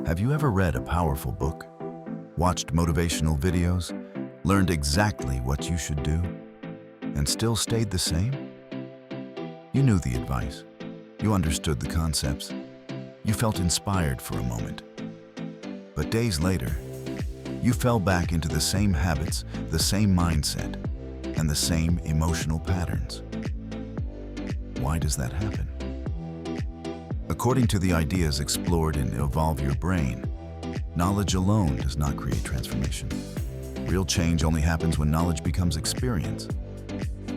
Have you ever read a powerful book, watched motivational videos, learned exactly what you should do, and still stayed the same? You knew the advice. You understood the concepts. You felt inspired for a moment. But days later, you fell back into the same habits, the same mindset, and the same emotional patterns. Why does that happen? According to the ideas explored in Evolve Your Brain, knowledge alone does not create transformation. Real change only happens when knowledge becomes experience.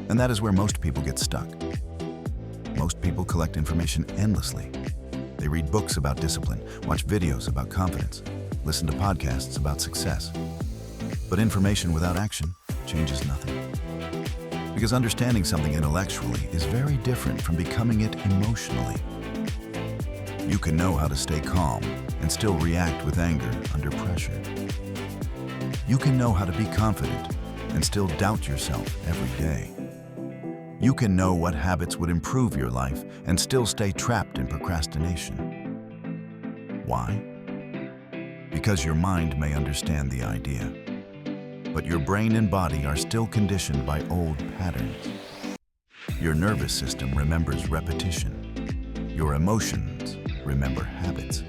And that is where most people get stuck. Most people collect information endlessly. They read books about discipline, watch videos about confidence, listen to podcasts about success. But information without action changes nothing. Because understanding something intellectually is very different from becoming it emotionally. You can know how to stay calm and still react with anger under pressure. You can know how to be confident and still doubt yourself every day. You can know what habits would improve your life and still stay trapped in procrastination. Why? Because your mind may understand the idea, but your brain and body are still conditioned by old patterns. Your nervous system remembers repetition. Your emotions remember habits.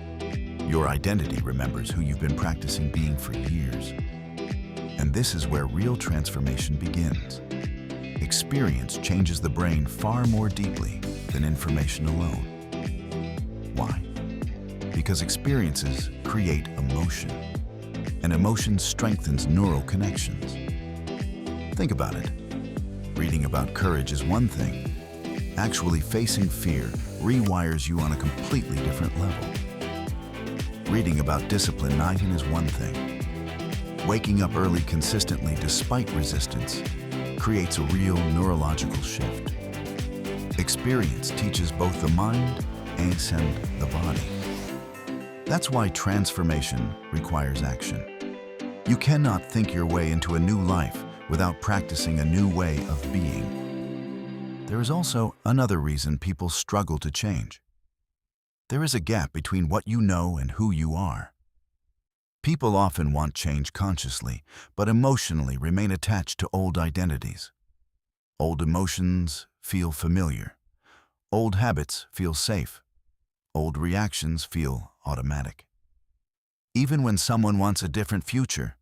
Your identity remembers who you've been practicing being for years. And this is where real transformation begins. Experience changes the brain far more deeply than information alone. Why? Because experiences create emotion, and emotion strengthens neural connections. Think about it. Reading about courage is one thing. Actually facing fear rewires you on a completely different level. Reading about discipline night in is one thing. Waking up early consistently despite resistance creates a real neurological shift. Experience teaches both the mind and the body. That's why transformation requires action. You cannot think your way into a new life without practicing a new way of being. There is also another reason people struggle to change. There is a gap between what you know and who you are. People often want change consciously, but emotionally remain attached to old identities. Old emotions feel familiar. Old habits feel safe. Old reactions feel automatic. Even when someone wants a different future,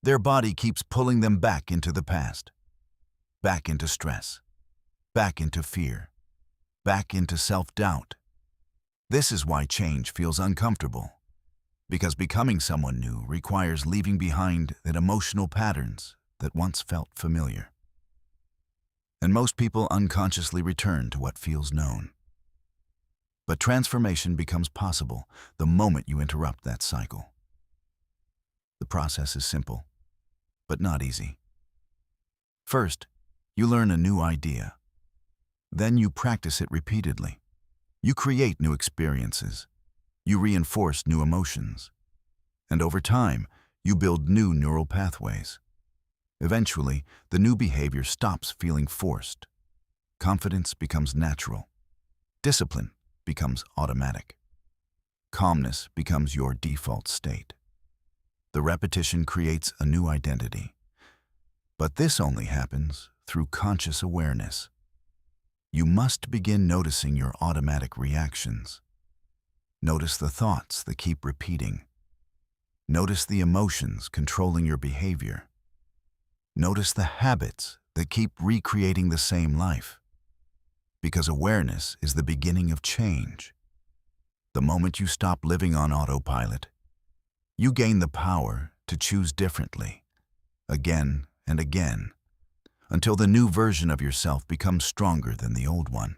their body keeps pulling them back into the past, back into stress, back into fear, back into self-doubt. This is why change feels uncomfortable, because becoming someone new requires leaving behind the emotional patterns that once felt familiar. And most people unconsciously return to what feels known. But transformation becomes possible the moment you interrupt that cycle. The process is simple, but not easy. First, you learn a new idea. Then you practice it repeatedly. You create new experiences. You reinforce new emotions. And over time, you build new neural pathways. Eventually, the new behavior stops feeling forced. Confidence becomes natural. Discipline becomes automatic. Calmness becomes your default state. The repetition creates a new identity. But this only happens through conscious awareness. You must begin noticing your automatic reactions. Notice the thoughts that keep repeating. Notice the emotions controlling your behavior. Notice the habits that keep recreating the same life. Because awareness is the beginning of change. The moment you stop living on autopilot, you gain the power to choose differently, again and again, until the new version of yourself becomes stronger than the old one.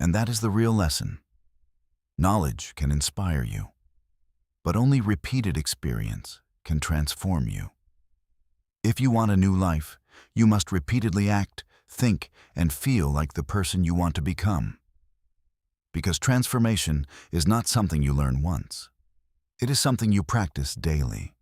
And that is the real lesson. Knowledge can inspire you, but only repeated experience can transform you. If you want a new life, you must repeatedly act, think, and feel like the person you want to become. Because transformation is not something you learn once. It is something you practice daily.